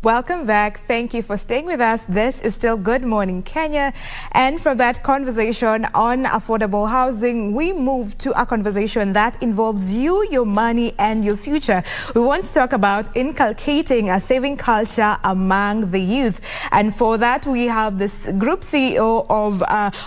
Welcome back. Thank you for staying with us. This is still Good Morning Kenya. And from that conversation on affordable housing, we move to a conversation that involves you, your money, and your future. We want to talk about inculcating a saving culture among the youth. And for that, we have this group CEO of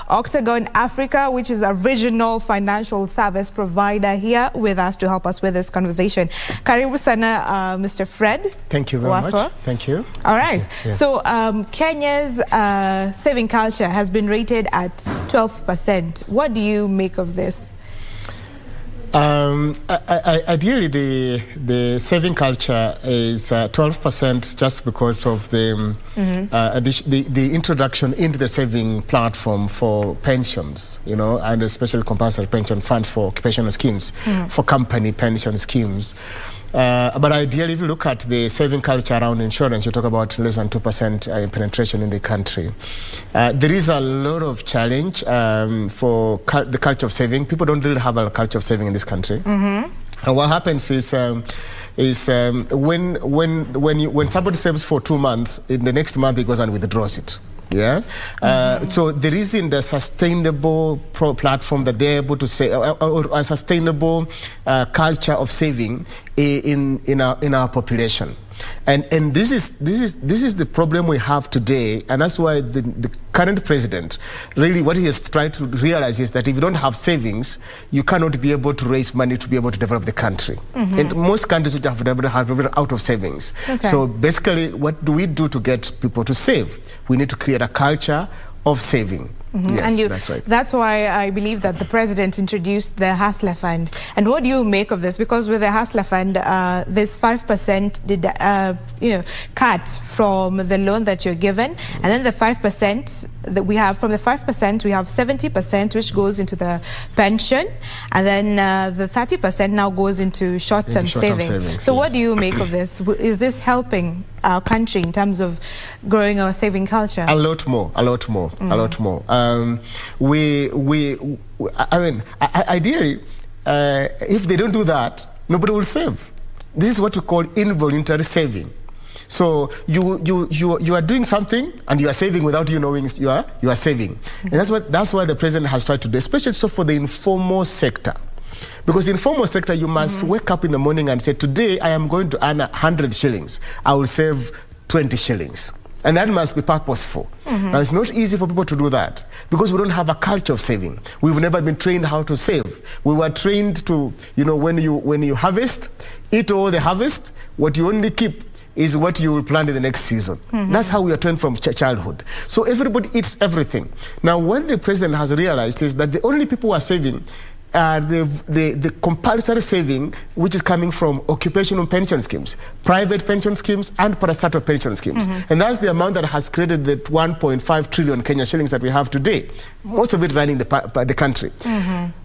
Octagon Africa, which is a regional financial service provider, here with us to help us with this conversation. Karibu sana, Mr. Fred. Thank you very Waswa. much. Thank you. All right. Yeah. So Kenya's saving culture has been rated at 12%. What do you make of this? Ideally, the saving culture is 12% just because of the introduction into the saving platform for pensions, and especially compulsory pension funds for occupational schemes, for company pension schemes. But ideally, if you look at the saving culture around insurance, you talk about less than 2% penetration in the country. There is a lot of challenge for the culture of saving. People don't really have a culture of saving in this country. And what happens is when somebody saves for 2 months, in the next month he goes and withdraws it. Yeah. So there isn't a sustainable platform that they're able to say, or a sustainable culture of saving in our population. And this is the problem we have today, and that's why the current president, really what he has tried to realize is that if you don't have savings, you cannot be able to raise money to be able to develop the country. And most countries which have developed have out of savings. Okay. So basically, what do we do to get people to save? We need to create a culture of saving. Yes, and that's right. That's why I believe that the president introduced the Hustler Fund. And what do you make of this? Because with the Hustler Fund, there's 5% cut from the loan that you're given, and then the 5% that we have, from the 5% we have 70% which goes into the pension, and then the 30% now goes into short-term savings. So yes. What do you make of this? Is this helping our country in terms of growing our saving culture? A lot more. Ideally, if they don't do that, nobody will save. This is what we call involuntary saving. So you are doing something and you are saving without you knowing you are saving. And that's why the president has tried to do, especially so for the informal sector. Because in informal sector, you must wake up in the morning and say, today I am going to earn 100 shillings. I will save 20 shillings. And that must be purposeful. Now, it's not easy for people to do that because we don't have a culture of saving. We've never been trained how to save. We were trained to, when you harvest, eat all the harvest, what you only keep is what you will plant in the next season. That's how we are trained from childhood. So everybody eats everything. Now, what the president has realized is that the only people who are saving the compulsory saving, which is coming from occupational pension schemes, private pension schemes, and parastatal pension schemes. And that's the amount that has created the 1.5 trillion Kenya shillings that we have today, most of it running the country.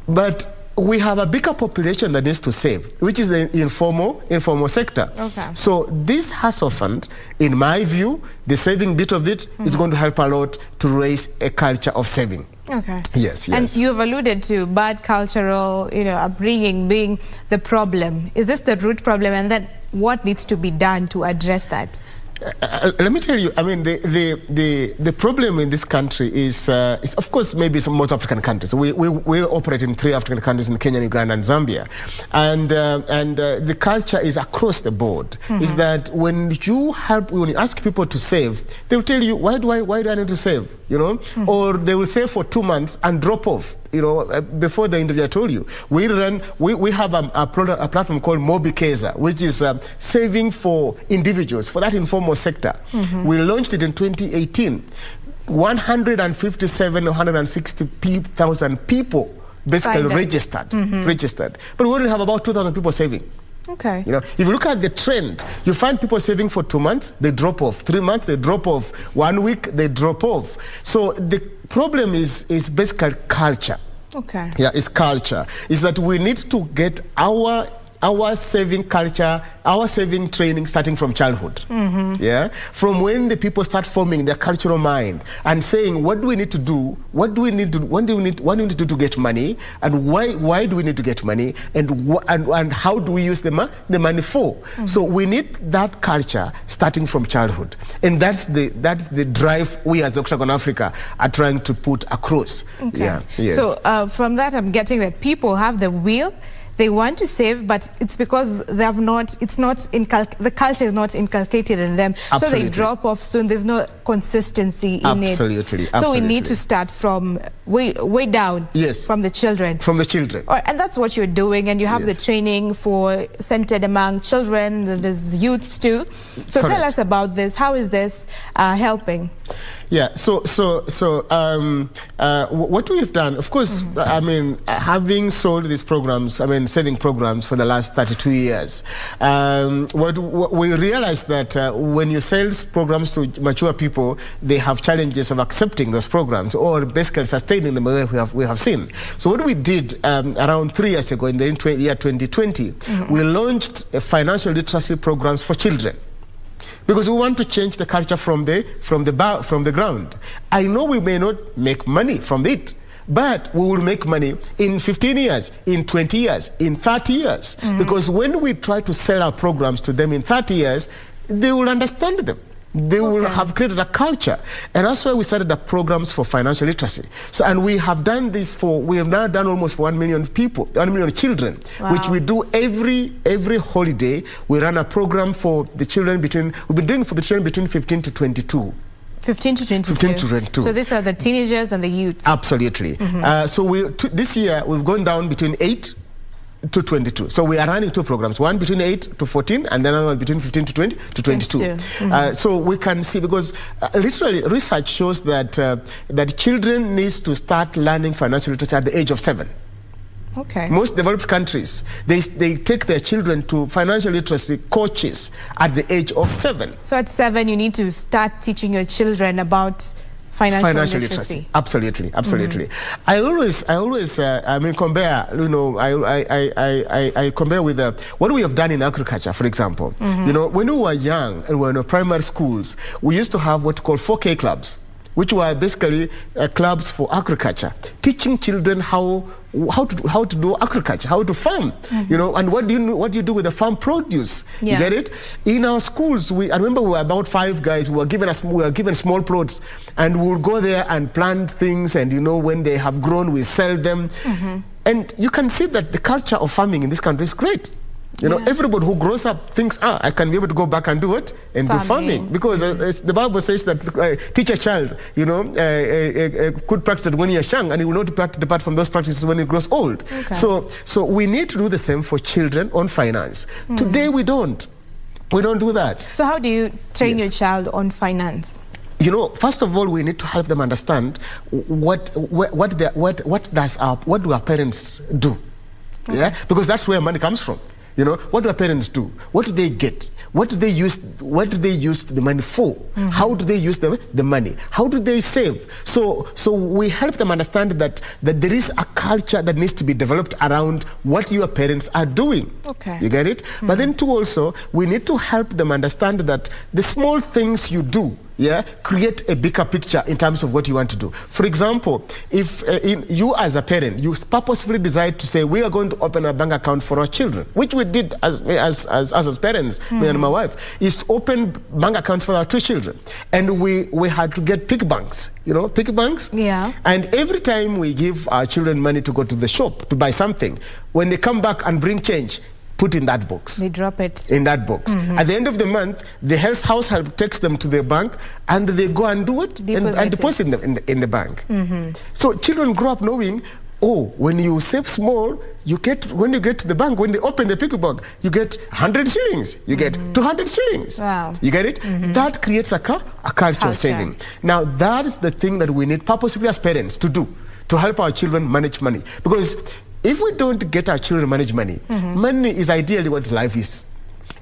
But we have a bigger population that needs to save, which is the informal sector. Okay. So this Hustler Fund, in my view, the saving bit of it is going to help a lot to raise a culture of saving. Okay. Yes. And you've alluded to bad cultural, upbringing being the problem. Is this the root problem? And then what needs to be done to address that? Let me tell you, I mean, the problem in this country is of course, maybe some most African countries. We operate in 3 African countries, in Kenya, Uganda, and Zambia. And the culture is across the board. Is that when you ask people to save, they'll tell you, why do I need to save? Or they will save for 2 months and drop off. Before the interview, I told you, we have a platform called Mobikeza, which is saving for individuals, for that informal sector. We launched it in 2018. 160,000 people basically registered. But we only have about 2,000 people saving. Okay. If you look at the trend, you find people saving for 2 months, they drop off. 3 months, they drop off. 1 week, they drop off. So the problem is basically culture. Okay. Yeah, it's culture. It's that we need to get our our saving culture, our saving training starting from childhood. Yeah, from when the people start forming their cultural mind and saying, what do we need to do? What do we need to? What do we need to do to get money? And why do we need to get money? And how do we use the money for? So we need that culture starting from childhood, and that's the drive we as Octagon Africa are trying to put across. Okay. Yeah. Yes. So from that, I'm getting that people have the will. They want to save, but it's because they have not. It's not the culture is not inculcated in them. Absolutely. So they drop off soon. There's no consistency in it. Absolutely. So we need to start from way down. Yes. From the children. From the children. And that's what you're doing, and you have Yes. the training centered among children. There's youths too. So Correct. tell us about this. How is this helping? Yeah, so what we've done, of course, I mean, having sold these programs, I mean, saving programs for the last 32 years, what we realized that when you sell programs to mature people, they have challenges of accepting those programs or basically sustaining them the way we have seen. So what we did around 3 years ago, in the year 2020, we launched financial literacy programs for children. Because we want to change the culture from the ground. I know we may not make money from it, but we will make money in 15 years, in 20 years, in 30 years. Because when we try to sell our programs to them in 30 years, they will understand them. They will have created a culture. And that's why we started the programs for financial literacy. So, and we have done this we have now done almost for 1 million people, 1 million children, which we do every holiday. We run a program for the children we've been doing for the children between 15 to 22. 15 to 22. 15 to 22. So these are the teenagers and the youth. Absolutely. So this year, we've gone down between 8 to 22. So we are running 2 programs, one between 8 to 14 and then another one between 15 to 22. So we can see, because literally research shows that that children need to start learning financial literacy at the age of 7. Okay. Most developed countries, they take their children to financial literacy coaches at the age of 7. So at 7, you need to start teaching your children about financial literacy. Absolutely. I always I mean, compare, you know, I compare with what we have done in agriculture, for example. You know, when we were young and we were in primary schools, we used to have what we call 4K clubs, which were basically clubs for agriculture, teaching children how to do agriculture, how to farm, you know, and what do you do with the farm produce? You get it? In our schools, I remember we were about 5 guys. We were given small plots, and we'll go there and plant things, and you know, when they have grown, we sell them, and you can see that the culture of farming in this country is great. You know, everybody who grows up thinks, I can be able to go back and do it and do farming. Because the Bible says that teach a child, you know, good practice when he is young, and he will not depart from those practices when he grows old. So we need to do the same for children on finance. Today we don't do that. So how do you train your child on finance? You know, first of all, we need to help them understand what do our parents do. Yeah, because that's where money comes from. You know, what do our parents do? What do they get? What do they use the money for? How do they use the money? How do they save? So we help them understand that there is a culture that needs to be developed around what your parents are doing. Okay. You get it? But then too, also, we need to help them understand that the small things you do, create a bigger picture in terms of what you want to do. For example, if you as a parent, you purposefully decide to say, we are going to open a bank account for our children, which we did as parents, me and my wife, is to open bank accounts for our 2 children. And we had to get piggy banks, you know, piggy banks. Yeah. And every time we give our children money to go to the shop to buy something, when they come back and bring change, put in that box. They drop it. In that box. At the end of the month, the house help takes them to the bank, and they go and do it and deposit them in the bank. So children grow up knowing, when you save small, when you get to the bank, when they open the piggy bank, you get 100 shillings, you get 200 shillings. Wow. You get it? That creates a culture of saving. Now, that is the thing that we need purposefully as parents to do, to help our children manage money. Because if we don't get our children to manage money, money is ideally what life is.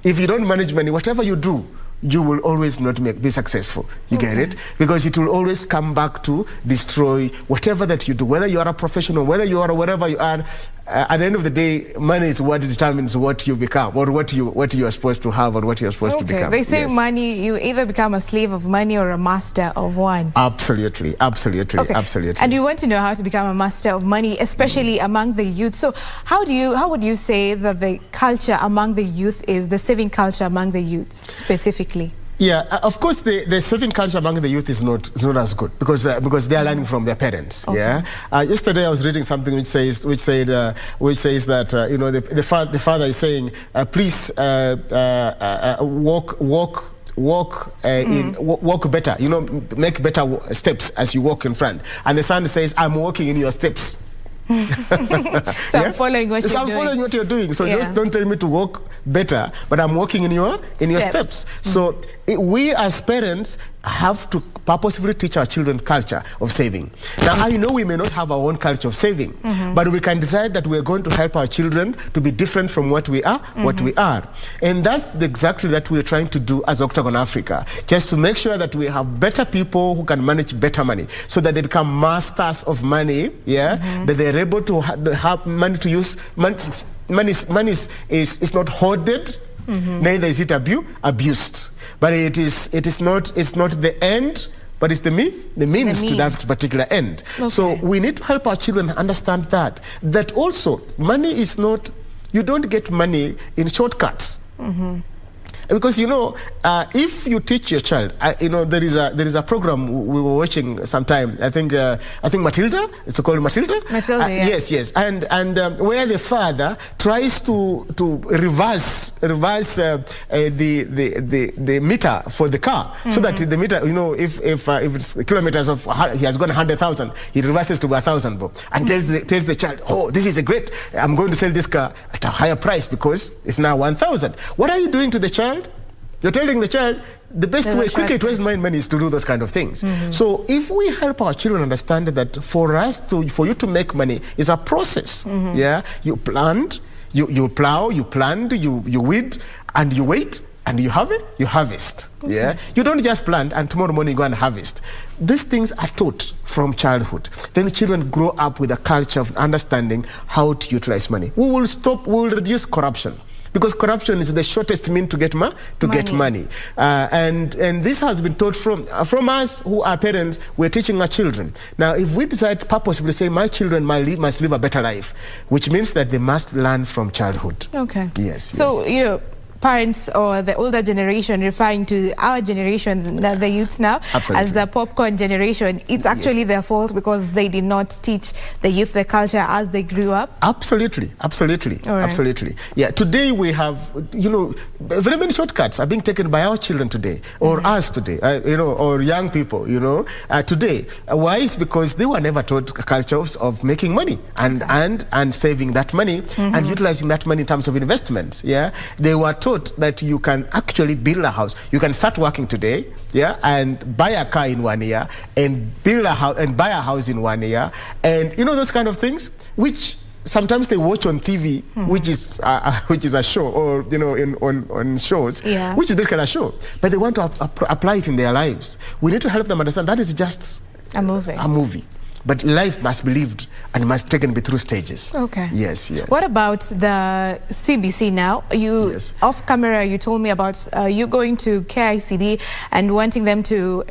If you don't manage money, whatever you do, you will always not be successful. You get it? Because it will always come back to destroy whatever that you do. Whether you are a professional, whether you are wherever you are, at the end of the day, money is what determines what you become, or what you are supposed to have, or what you're supposed to become. They say money, you either become a slave of money or a master of one. Absolutely, absolutely, absolutely. And you want to know how to become a master of money, especially among the youth. So how would you say that the culture among the youth is, the saving culture among the youth specifically? Yeah, of course, the saving culture among the youth is not as good because they are learning from their parents. Okay. Yeah. Yesterday I was reading something which says that you know, the father is saying, please walk better. You know, make better steps as you walk in front. And the son says, I'm walking in your steps. So I'm following what you're doing. I'm following what you're doing. So just don't tell me to walk better, but I'm walking in your steps. So we as parents have to purposefully teach our children culture of saving. Now, I know we may not have our own culture of saving, but we can decide that we're going to help our children to be different from what we are, And that's exactly that we're trying to do as Octagon Africa, just to make sure that we have better people who can manage better money, so that they become masters of money, that they're able to have money to use. Money is not hoarded, neither is it abused. But it's not the end, but it's the means to that particular end. Okay. So we need to help our children understand that also money is not, you don't get money in shortcuts. Because, you know, if you teach your child, you know, there is a program we were watching sometime. I think Matilda. It's called Matilda. Matilda, yes. And where the father tries to reverse the meter for the car, so that the meter, you know, if it's kilometers of, he has gone 100,000, he reverses to 1,000, and tells the child, oh, this is a great. I'm going to sell this car at a higher price because it's now 1,000. What are you doing to the child? You're telling the child the best way, quickly to waste money is to do those kind of things. So if we help our children understand that for you to make money is a process, you plant, you plow, you plant, you weed, and you wait, and you harvest. Okay. You don't just plant and tomorrow morning you go and harvest. These things are taught from childhood. Then the children grow up with a culture of understanding how to utilize money. We will reduce corruption. Because corruption is the shortest means to get money. And this has been taught from us who are parents. We're teaching our children. Now, if we decide purposefully say my children must live a better life, which means that they must learn from childhood. Okay. Yes. So, you know, parents or the older generation referring to our generation, the youths now, as the popcorn generation, it's actually their fault because they did not teach the youth the culture as they grew up? Absolutely. Yeah, today we have, you know, very many shortcuts are being taken by our children today, or us today, you know, or young people, you know, today. Why? It's because they were never taught cultures of making money and saving that money and utilizing that money in terms of investments. Yeah, they were taught that you can actually build a house. You can start working today, and buy a car in 1 year, and build a house and buy a house in 1 year, and you know those kind of things, which sometimes they watch on TV, which is a show, or you know, on shows, which is basically a show, but they want to apply it in their lives. We need to help them understand that is just a movie. But life must be lived and must be taken through stages. Okay. Yes. What about the CBC now? Off camera, you told me about you going to KICD and wanting them to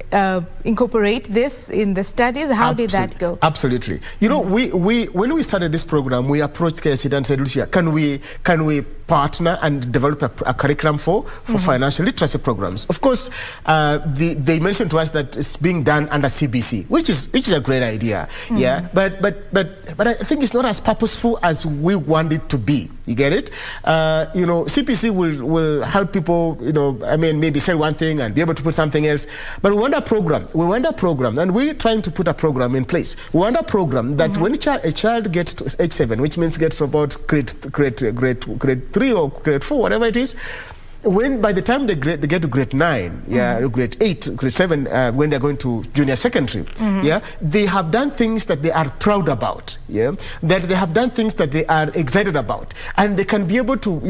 incorporate this in the studies. How did that go? Absolutely. You know, when we started this program, we approached KICD and said, Lucia, can we partner and develop a curriculum for financial literacy programs? Of course, they mentioned to us that it's being done under CBC, which is a great idea. But I think it's not as purposeful as we want it to be. You get it? You know, CPC will help people, you know, I mean, maybe say one thing and be able to put something else. But we want a program. And we're trying to put a program in place. We want a program that when a child gets to age 7, which means gets to about grade 3 or grade 4, whatever it is, by the time they get to grade 9, grade 8, grade 7, when they're going to junior secondary, they have done things that they are proud about, that they have done things that they are excited about, and they can be able to,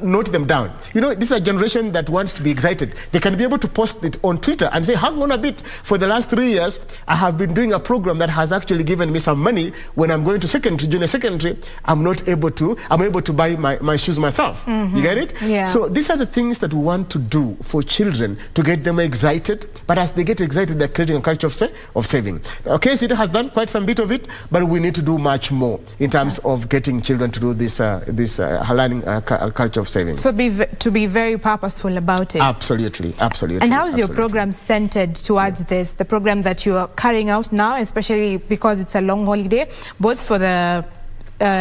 note them down. This is a generation that wants to be excited. They can be able to post it on Twitter and say, hang on a bit, for the last 3 years, I have been doing a program that has actually given me some money. When I'm going to junior secondary, I'm able to buy my shoes myself. You get it? Yeah. So these are the things that we want to do for children to get them excited. But as they get excited, they're creating a culture of saving. Okay, so it has done quite some bit of it, but we need to do much more in terms of getting children to do this learning culture of savings. So to be very purposeful about it. Absolutely. And how is your program centered towards this? The program that you are carrying out now, especially because it's a long holiday, both for the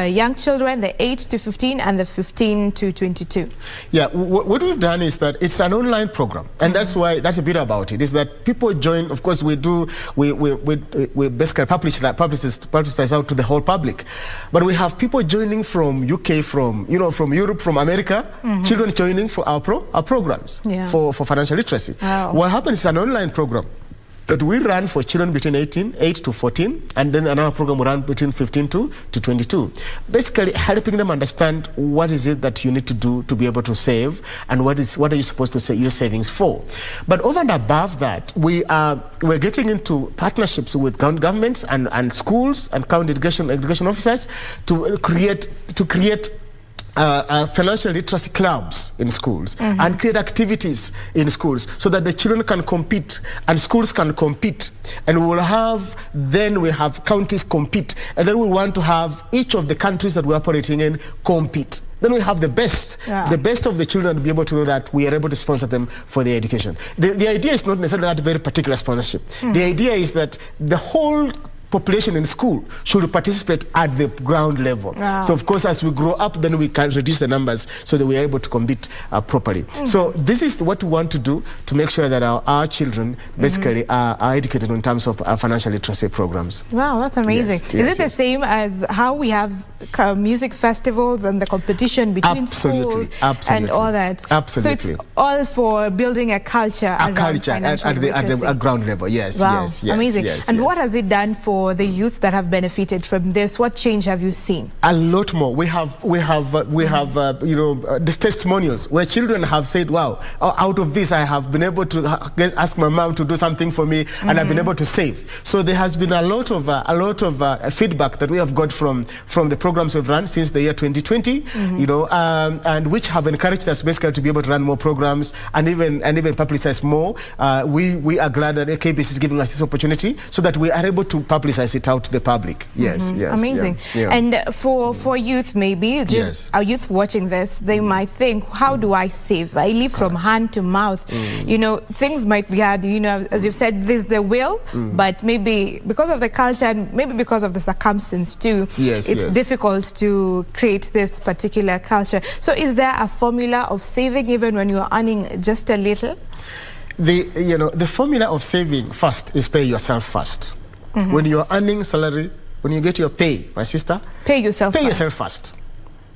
young children, the 8 to 15 and the 15 to 22. Yeah, what we've done is that it's an online program, and that's a bit about it, is that people join. Of course, we basically publicize out to the whole public, but we have people joining from UK, from Europe, from America, children joining for our programs for financial literacy. Wow. What happens is an online program that we run for children between 8 to 14, and then another program we run between 15 to 22. Basically helping them understand what is it that you need to do to be able to save, and what are you supposed to say your savings for. But over and above that, we're getting into partnerships with governments and schools and county education officers to create financial literacy clubs in schools and create activities in schools so that the children can compete and schools can compete, and we have counties compete, and then we want to have each of the countries that we're operating in compete. Then we have the best of the children to be able to know that we are able to sponsor them for their education. The idea is not necessarily that very particular sponsorship. The idea is that the whole population in school should participate at the ground level. Wow. So of course, as we grow up, then we can reduce the numbers so that we are able to compete properly. So this is what we want to do to make sure that our children basically are educated in terms of financial literacy programs. Wow, that's amazing. Is it the same as how we have music festivals and the competition between schools and all that? Absolutely. So it's all for building a culture at the ground level. Yes. Wow, yes. Amazing. Yes, and what has it done for the youth that have benefited from this? What change have you seen? A lot more. We have these testimonials where children have said, "Wow, out of this, I have been able to ask my mom to do something for me, and I've been able to save." So there has been a lot of feedback that we have got from the programs we've run since the year 2020, and which have encouraged us basically to be able to run more programs and even publicize more. We are glad that KBC is giving us this opportunity so that we are able to publicize it out to the public. Yes. Amazing. Yeah. And for youth, maybe our youth watching this, they might think, how do I save? I live from hand to mouth. Things might be hard. As you've said, there's the will, but maybe because of the culture and maybe because of the circumstance too, it's difficult to create this particular culture. So is there a formula of saving even when you're earning just a little? The formula of saving first is pay yourself first. When you're earning salary, when you get your pay, my sister, pay yourself first.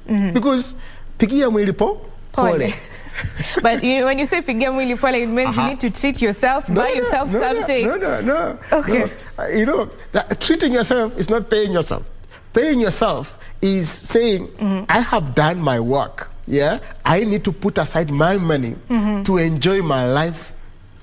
Because pigia mwili pole. But when you say pigia mwili pole, it means you need to treat yourself, buy yourself something. No. Okay. That treating yourself is not paying yourself. Paying yourself is saying, I have done my work. Yeah, I need to put aside my money to enjoy my life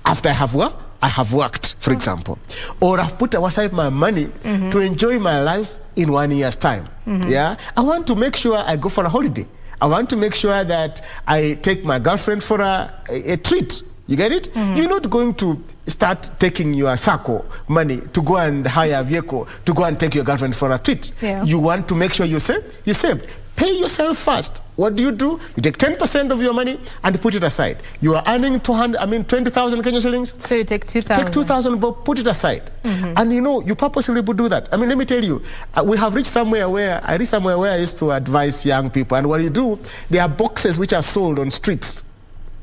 after I have worked, for example, or I've put aside my money to enjoy my life in 1 year's time. Yeah, I want to make sure I go for a holiday. I want to make sure that I take my girlfriend for a treat. You get it? You're not going to start taking your SACCO money to go and hire a vehicle to go and take your girlfriend for a treat. Yeah. You want to make sure you save. Pay yourself first. What do? You take 10% of your money and put it aside. You are earning 20,000 Kenya shillings. So you take 2,000. Take 2,000, but put it aside. And you purposely would do that. Let me tell you, we have reached somewhere where I used to advise young people. And what you do, there are boxes which are sold on streets.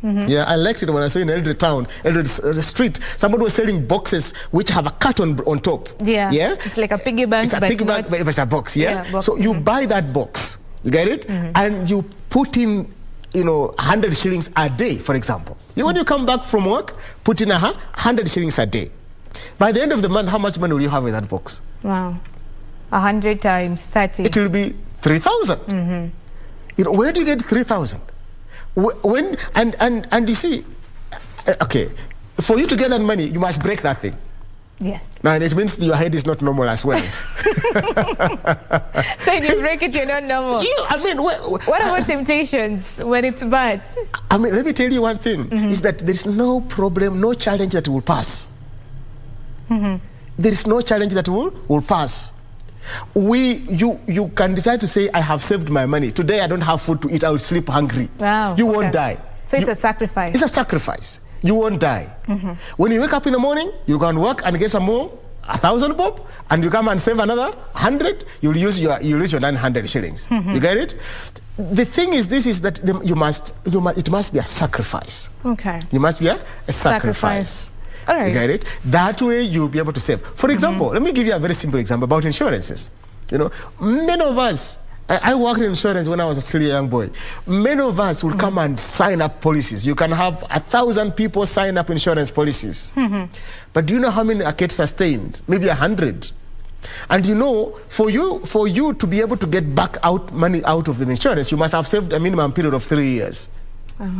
Yeah, I liked it when I saw in Eldoret street, somebody was selling boxes which have a carton on top. Yeah. It's like a piggy bank. It's a piggy bank, but it's a box. Yeah. Box. So you buy that box. You get it? And you put in 100 shillings a day, for example. When you come back from work, put in 100 shillings a day. By the end of the month, how much money will you have in that box? Wow. 100 times 30. It will be 3,000. Where do you get 3,000? And you see, okay, for you to get that money, you must break that thing. Yes. Now, it means your head is not normal as well. So if you break it, you're not normal. What about temptations when it's bad? Let me tell you one thing, is that there's no problem, no challenge that will pass. There is no challenge that will pass. You can decide to say, I have saved my money. Today I don't have food to eat, I will sleep hungry. Wow. You won't die. So it's a sacrifice. It's a sacrifice. You won't die. When you wake up in the morning, you go and work and get some more, 1,000 bob, and you come and save another 100, you'll use your 900 shillings. You get it? The thing is, it must be a sacrifice. Okay. You must be a sacrifice. All right. You get it? That way you'll be able to save. For example, let me give you a very simple example about insurances. Many of us, I worked in insurance when I was still a young boy. Many of us will come and sign up policies. You can have 1,000 people sign up insurance policies. But do you know how many get sustained? Maybe 100. And for you to be able to get back money out of the insurance, you must have saved a minimum period of 3 years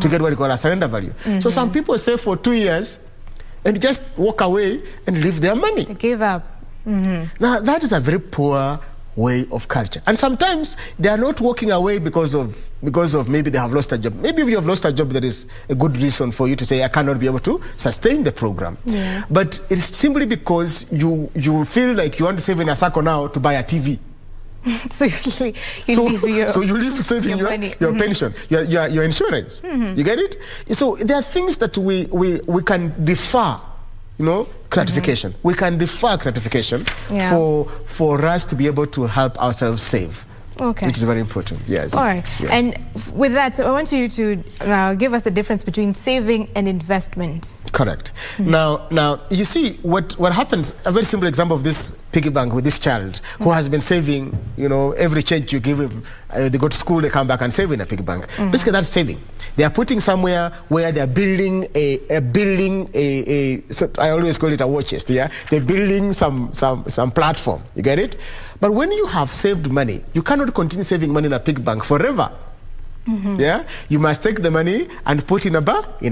to get what you call a surrender value. So some people save for 2 years and just walk away and leave their money. They give up. Now, that is a very poor way of culture. And sometimes they are not walking away because of maybe they have lost a job. Maybe if you have lost a job, there is a good reason for you to say, I cannot be able to sustain the program. Yeah. But it's simply because you feel like you want to save in a circle now to buy a TV. So you leave saving your pension, your insurance. You get it? So there are things that we can defer, gratification. We can defer gratification for us to be able to help ourselves save. Okay. Which is very important, yes. All right. Yes. And with that, I want you to give us the difference between saving and investment. Correct. Now, you see, what happens, a very simple example of this piggy bank with this child who has been saving, every change you give him, they go to school, they come back and save in a piggy bank. Basically, that's saving. They are putting somewhere where they are building so I always call it a war chest, yeah? They're building some platform, you get it? But when you have saved money, you cannot continue saving money in a piggy bank forever. Yeah? You must take the money and put in a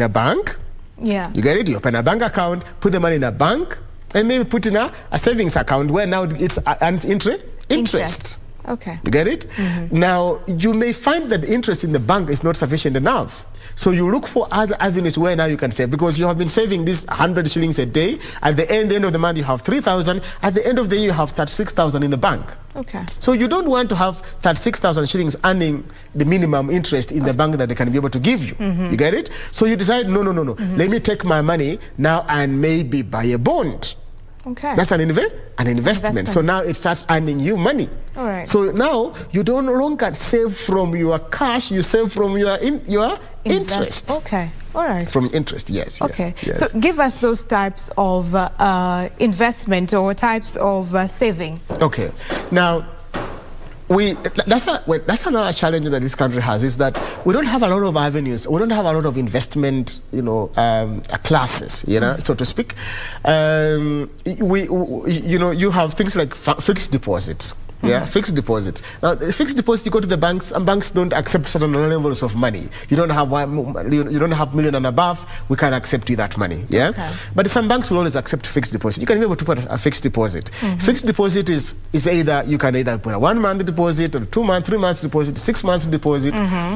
bank. Yeah. You get it? You open a bank account, put the money in a bank, and maybe put in a savings account where now it's interest. Okay. You get it? Now, you may find that the interest in the bank is not sufficient enough. So you look for other avenues where now you can save, because you have been saving this 100 shillings a day. At the end of the month, you have 3,000. At the end of the year, you have 36,000 in the bank. Okay. So you don't want to have 36,000 shillings earning the minimum interest in the bank that they can be able to give you. You get it? So you decide, no. Let me take my money now and maybe buy a bond. Okay. That's an investment. So now it starts earning you money. All right. So now you don't no longer save from your cash, you save from your interest. Okay. All right. From interest, yes. Okay. Yes. So give us those types of investment or types of saving. Okay. Now, that's another challenge that this country has, is that we don't have a lot of avenues. We don't have a lot of investment, classes, so to speak. You have things like fixed deposits. Yeah, fixed deposits. Now, fixed deposits, you go to the banks, and banks don't accept certain levels of money. You don't have million and above, we can't accept you that money. Yeah, okay. But some banks will always accept fixed deposit. You can be able to put a fixed deposit. Fixed deposit is either you can put a 1 month deposit, or 2 month, 3 months deposit, 6 months deposit.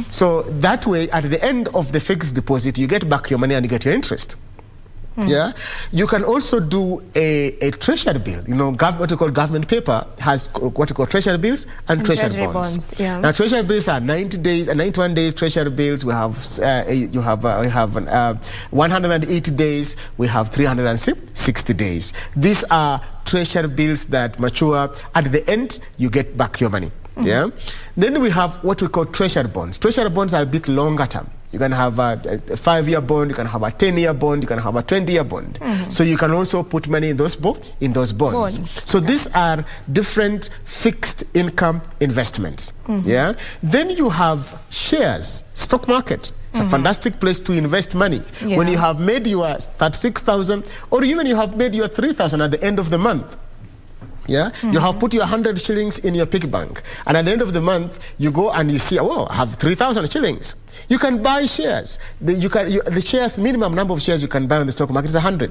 So that way, at the end of the fixed deposit, you get back your money and you get your interest. Yeah, you can also do a treasury bill. What we call government paper has what we call treasury bills and treasury bonds. Yeah. Now, treasury bills are 90 days, 91 days treasury bills. We have 180 days. We have 360 days. These are treasury bills that mature. At the end, you get back your money. Yeah. Then we have what we call treasury bonds. Treasury bonds are a bit longer term. You can have a 5-year bond, you can have a 10-year bond, you can have a 20-year bond. So you can also put money in those bonds. So these are different fixed income investments. Yeah. Then you have shares, stock market. It's a fantastic place to invest money. Yeah. When you have made your 36,000, or even you have made your 3,000 at the end of the month. Yeah, you have put your 100 shillings in your piggy bank, and at the end of the month, you go and you see, oh, I have 3,000 shillings. You can buy shares. The shares, minimum number of shares you can buy on the stock market is 100.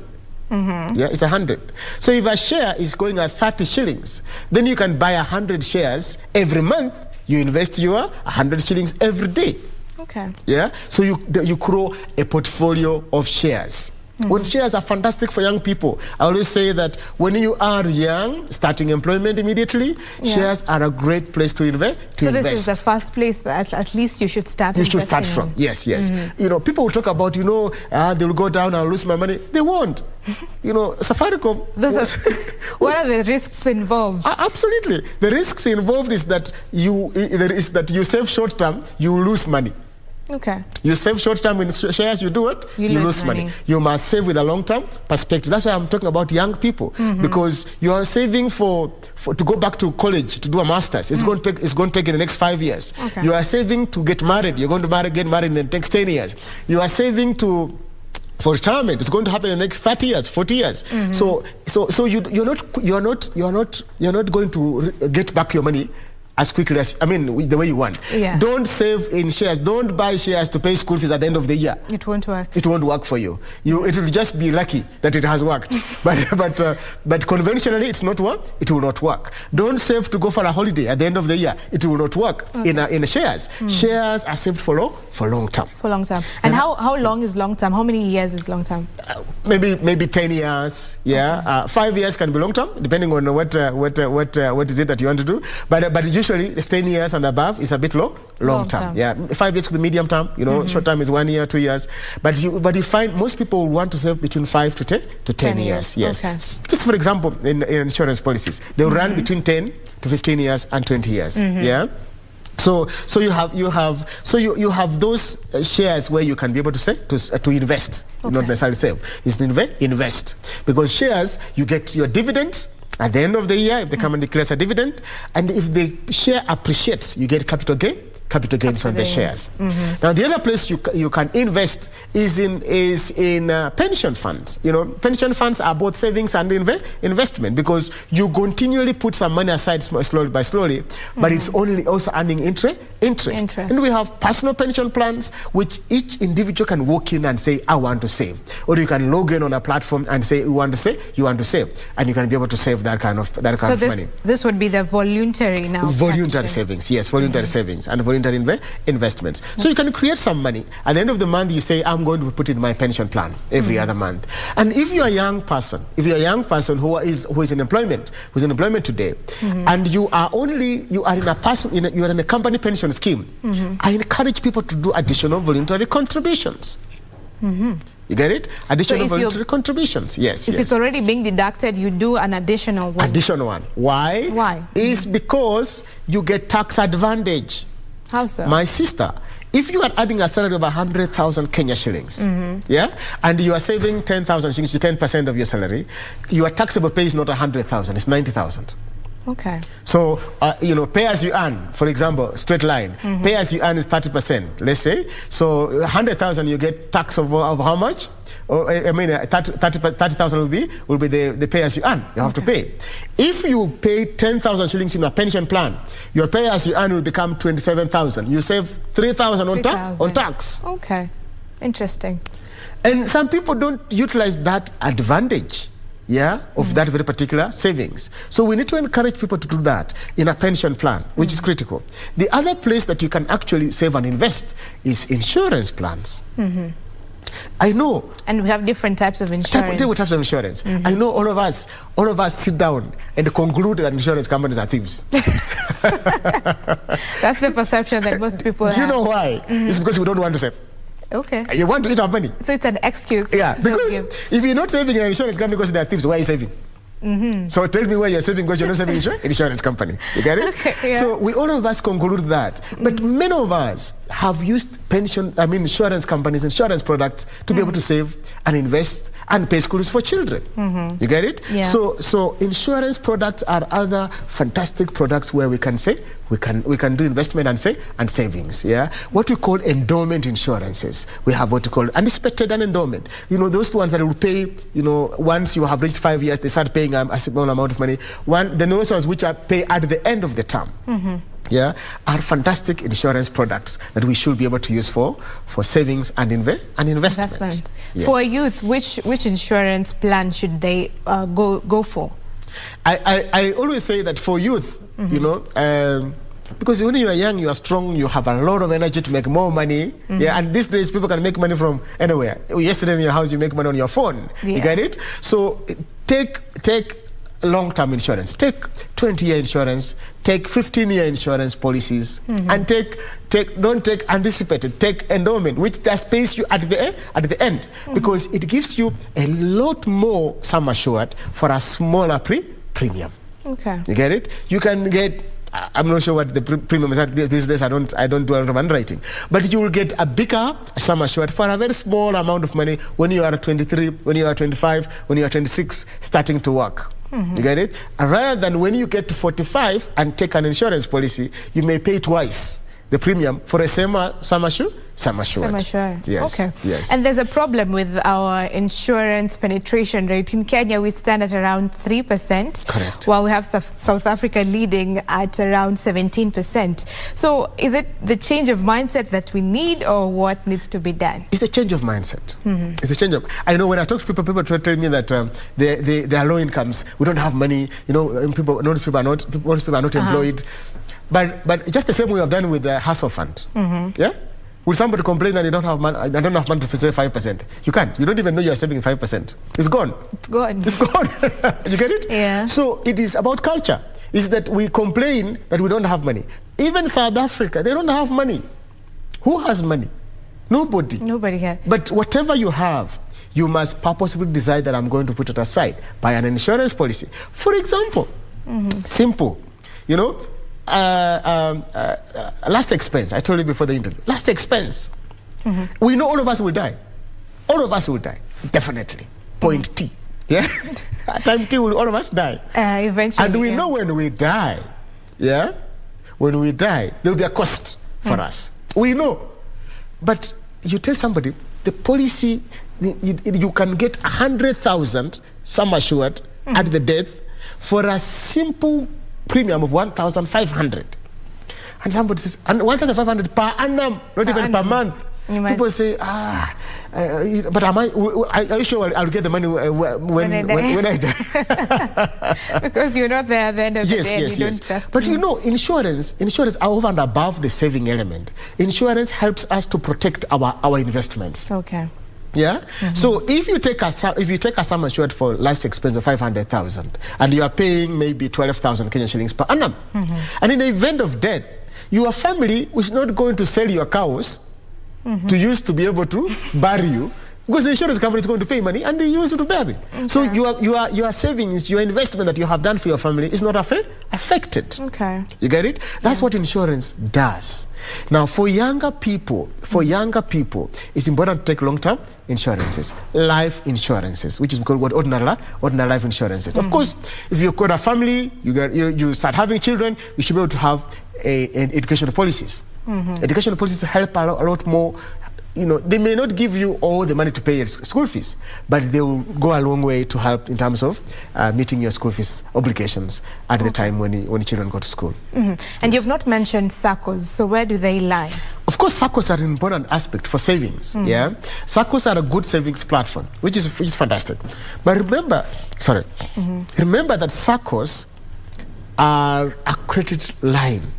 Yeah, it's 100. So if a share is going at 30 shillings, then you can buy 100 shares every month. You invest your 100 shillings every day. Okay. Yeah, so you grow a portfolio of shares. When shares are fantastic for young people. I always say that when you are young, starting employment immediately, shares are a great place to invest. So this is the first place that at least you should start. You should start from. Yes, yes. You know, people will talk about, they will go down, I'll lose my money. They won't. Safaricom. What are the risks involved? Absolutely. The risks involved is that you save short term, you lose money. Okay. You save short term in shares, you do it, you lose money. You must save with a long term perspective. That's why I'm talking about young people, because you are saving to go back to college to do a master's. It's going to take in the next 5 years. Okay. You are saving to get married. You're going to get married in the next 10 years. You are saving for retirement. It's going to happen in the next 30 years, 40 years. So you're not going to get back your money as quickly as, the way you want. Yeah. Don't save in shares. Don't buy shares to pay school fees at the end of the year. It won't work. It won't work for you. It will just be lucky that it has worked. but conventionally, it will not work. Don't save to go for a holiday at the end of the year. It will not work in shares. Shares are saved for long term. For long term. And how long is long term? How many years is long term? Maybe 10 years. Yeah. 5 years can be long term, depending on what is it that you want to do. But usually, 10 years and above is a bit long term. Yeah, 5 years could be medium term. Short term is 1 year, 2 years. But you find most people want to save between 5 to 10 years. Yes. Okay. Just for example, in insurance policies, they will run between 10 to 15 years and 20 years. Yeah. So you have those shares where you can be able to say to invest, not necessarily save. It's to invest, because shares, you get your dividends at the end of the year if the company declares a dividend, and if the share appreciates, you get capital gains on the shares. Now the other place you can invest is in pension funds. Pension funds are both savings and investment, because you continually put some money aside slowly by slowly, but it's only also earning interest. And we have personal pension plans which each individual can walk in and say, I want to save, or you can log in on a platform and say you want to save, and you can be able to save that kind of money. This would be the voluntary now. Voluntary savings, yes, voluntary savings and voluntary investments. So you can create some money. At the end of the month, you say, I'm going to put in my pension plan every other month. And if you're a young person, who is in employment, today, and you are in a company pension scheme, I encourage people to do additional voluntary contributions. You get it? Additional voluntary contributions. Yes. If it's already being deducted, you do an additional one. Additional one. Why? Why? It's because you get tax advantage. How so? My sister, if you are adding a salary of 100,000 Kenya shillings, yeah, and you are saving 10,000 shillings to 10% of your salary, your taxable pay is not 100,000, it's 90,000. Okay. So, pay as you earn, for example, straight line, pay as you earn is 30%, let's say. So, 100,000 you get tax of how much? 30,000 will be the pay as you earn. You have to pay. If you pay 10,000 shillings in a pension plan, your pay as you earn will become 27,000. You save 3,000 on tax. Okay. Interesting. And some people don't utilize that advantage. Of that very particular savings. So we need to encourage people to do that in a pension plan, which is critical. The other place that you can actually save and invest is insurance plans. I know. And we have different types of insurance. Different types of insurance. I know all of us sit down and conclude that insurance companies are thieves. That's the perception that most people have. Do you know why? It's because we don't want to save. Okay. You want to eat our money. So it's an excuse. Yeah, because if you're not saving in an insurance company because they are thieves, why are you saving? So tell me where you're saving because you're not saving insurance company. You get it? Okay, yeah. So all of us conclude that. But many of us have used insurance companies, insurance products to be able to save and invest and pay schools for children. You get it? Yeah. So insurance products are other fantastic products where we can say we can do investment and savings. Yeah. What we call endowment insurances. We have what we call anticipated and endowment. You know, those ones that will pay, you know, once you have reached 5 years, they start paying a small amount of money. The those ones which are pay at the end of the term. Yeah, are fantastic insurance products that we should be able to use for savings and investment. Yes. For youth, which insurance plan should they go for? I always say that for youth, you know, because when you are young, you are strong, you have a lot of energy to make more money. Yeah, and these days people can make money from anywhere. Yesterday in your house, you make money on your phone. Yeah. You get it? So take long-term insurance, take 20-year insurance, take 15-year insurance policies, and don't take anticipated, take endowment, which just pays you at the end, because it gives you a lot more sum assured for a smaller premium. Okay. You get it? You can get, I'm not sure what the premium is at these days. I don't do a lot of underwriting, but you will get a bigger sum assured for a very small amount of money when you are 23, when you are 25, when you are 26, starting to work. You get it? Rather than when you get to 45 and take an insurance policy, you may pay twice the premium for a sum assured. Yes. Okay. Yes. And there's a problem with our insurance penetration rate. In Kenya, we stand at around 3%. Correct. While we have South Africa leading at around 17%. So is it the change of mindset that we need, or what needs to be done? It's the change of mindset. It's a change of. I know when I talk to people tell me that they are low incomes. We don't have money. You know, most people are not employed. But just the same we have done with the hustle fund. Yeah. Will somebody complain that you don't have money? I don't have money to save 5%. You can't. You don't even know you are saving 5%. It's gone. It's gone. It's gone. You get it? Yeah. So it is about culture. Is that we complain that we don't have money. Even South Africa, they don't have money. Who has money? Nobody. Nobody has. But whatever you have, you must purposefully decide that I'm going to put it aside by an insurance policy. For example, simple, you know, last expense. I told you before the interview. Last expense. We know all of us will die. All of us will die. Definitely. Point T. Yeah. At time T, all of us die. Eventually. And we know when we die. Yeah. When we die, there will be a cost for us. We know. But you tell somebody the policy, you can get 100,000 sum assured at the death for a simple premium of 1,500, and somebody says, and 1,500 per annum, not even per month. People say, but are you sure I'll get the money when I die? Because you're not there at the end of the day. Yes. Don't trust but you know, insurance over and above the saving element. Insurance helps us to protect our investments. Okay. Yeah. So if you take a sum assured for life expense of 500,000 and you are paying maybe 12,000 Kenyan shillings per annum, and in the event of death, your family is not going to sell your cows to use to be able to bury you, because the insurance company is going to pay money and they use it to bury. Okay. So your savings, your investment that you have done for your family is not affected. Okay. You get it? That's what insurance does. Now, for younger people, it's important to take long-term insurances, life insurances, which is called ordinary life insurances. Of course, if you've got a family, you start having children, you should be able to have educational policies. Educational policies help a lot more. You know, they may not give you all the money to pay your school fees, but they will go a long way to help in terms of meeting your school fees obligations at the time when children go to school. And you've not mentioned SACCOs, so where do they lie? Of course, SACCOs are an important aspect for savings. Yeah, SACCOs are a good savings platform, which is fantastic. But remember that SACCOs are a credit line.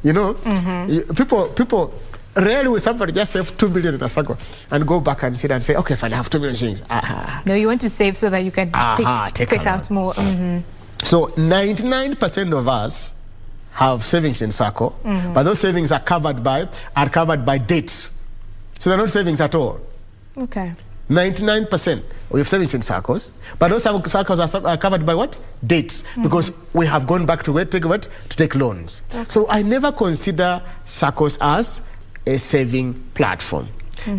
You know, people. Rarely will somebody just save 2 billion in a SACCO and go back and sit and say, okay, fine, I have 2 million shillings. No, you want to save so that you can take out more. So 99% of us have savings in SACCO, but those savings are covered by debts. So they're not savings at all. Okay. 99%. We have savings in SACCOs, but those SACCOs are covered by what? Debts, because we have gone back to where to take loans. Okay. So I never consider SACCOs as a saving platform.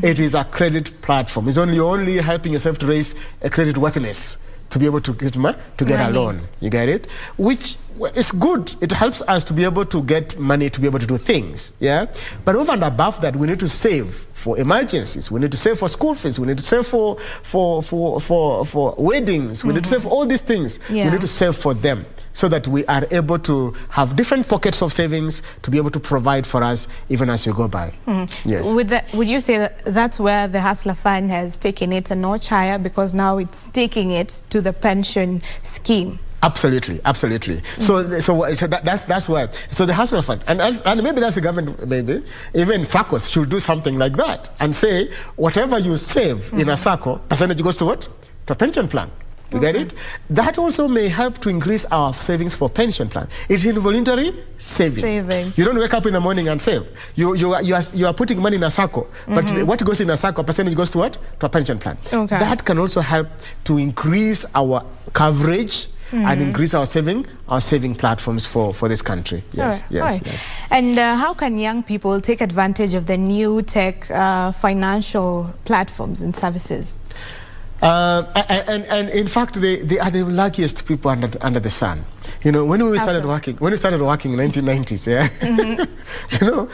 It is a credit platform. It's only helping yourself to raise a credit worthiness to be able to get a loan. You get it? Which is good. It helps us to be able to get money to be able to do things. Yeah. But over and above that, we need to save for emergencies. We need to save for school fees. We need to save for weddings. We need to save for all these things. Yeah. We need to save for them so that we are able to have different pockets of savings to be able to provide for us even as we go by. Yes. Would you say that that's where the Hustler Fund has taken it a notch higher, because now it's taking it to the pension scheme? Absolutely, absolutely. So that's why. So the Hustler Fund, and maybe that's the government, maybe even SACCOs should do something like that and say whatever you save in a SACCO, percentage goes to what? To a pension plan. You get it? That also may help to increase our savings for pension plan. It's involuntary saving. You don't wake up in the morning and save. You are putting money in a SACCO, but what goes in a SACCO, percentage goes to what? To a pension plan. Okay. That can also help to increase our coverage and increase our saving platforms for this country. Yes, yes. And how can young people take advantage of the new tech financial platforms and services? And in fact, they are the luckiest people under the sun. You know, when we started working in 1990s, yeah, you know,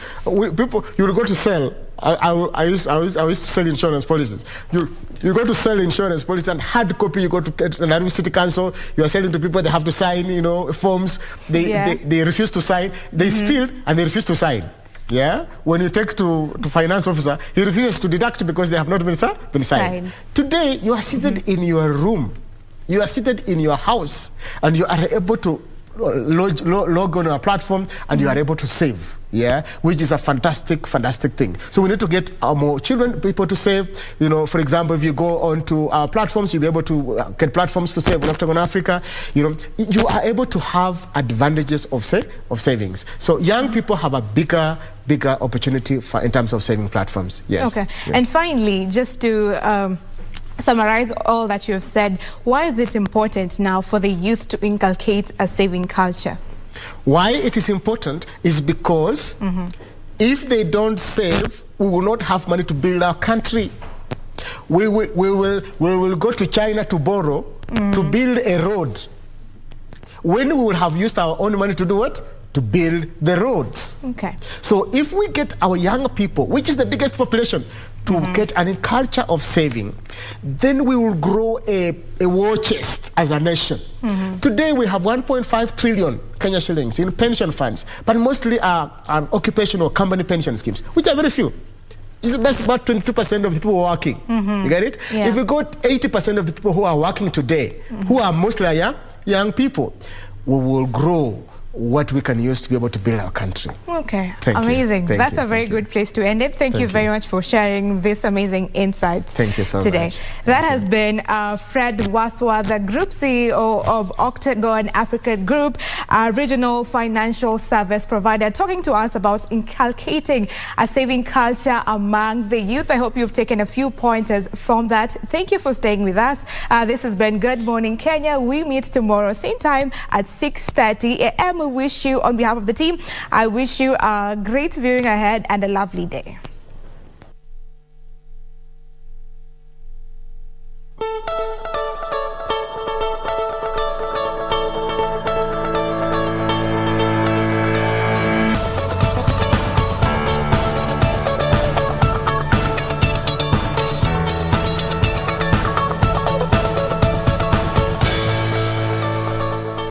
you would go to sell. I used to sell insurance policies. You go to sell insurance policies and hard copy. You go to Nairobi City Council. You are selling to people. They have to sign, you know, forms. They refuse to sign. They fill and they refuse to sign. Yeah, when you take to finance officer, he refuses to deduct because they have not been signed. Today, you are seated in your room, you are seated in your house, and you are able to log on a platform, and you are able to save. Yeah, which is a fantastic thing. So we need to get more people to save. You know, for example, if you go onto our platforms, you'll be able to get platforms to save on Octagon Africa. You know, you are able to have advantages of savings. So young people have a bigger opportunity in terms of saving platforms. Yes. Okay. Yes. And finally, just to summarize all that you have said, why is it important now for the youth to inculcate a saving culture? Why it is important is because if they don't save, we will not have money to build our country. We will go to China to borrow to build a road, when we will have used our own money to do what? To build the roads. Okay. So if we get our young people, which is the biggest population, to get a culture of saving, then we will grow a war chest as a nation. Today we have 1.5 trillion Kenya shillings in pension funds, but mostly are occupational company pension schemes, which are very few. It's about 22% of the people who are working. You get it? Yeah. If we got 80% of the people who are working today, who are mostly young people, we will grow what we can use to be able to build our country. Okay, amazing. That's a very good place to end it. Thank you very much for sharing this amazing insight today. That has been Fred Waswa, the Group CEO of Octagon Africa Group, regional financial service provider, talking to us about inculcating a saving culture among the youth. I hope you've taken a few pointers from that. Thank you for staying with us. This has been Good Morning Kenya. We meet tomorrow, same time at 6:30 a.m. We wish you, on behalf of the team, I wish you a great viewing ahead and a lovely day.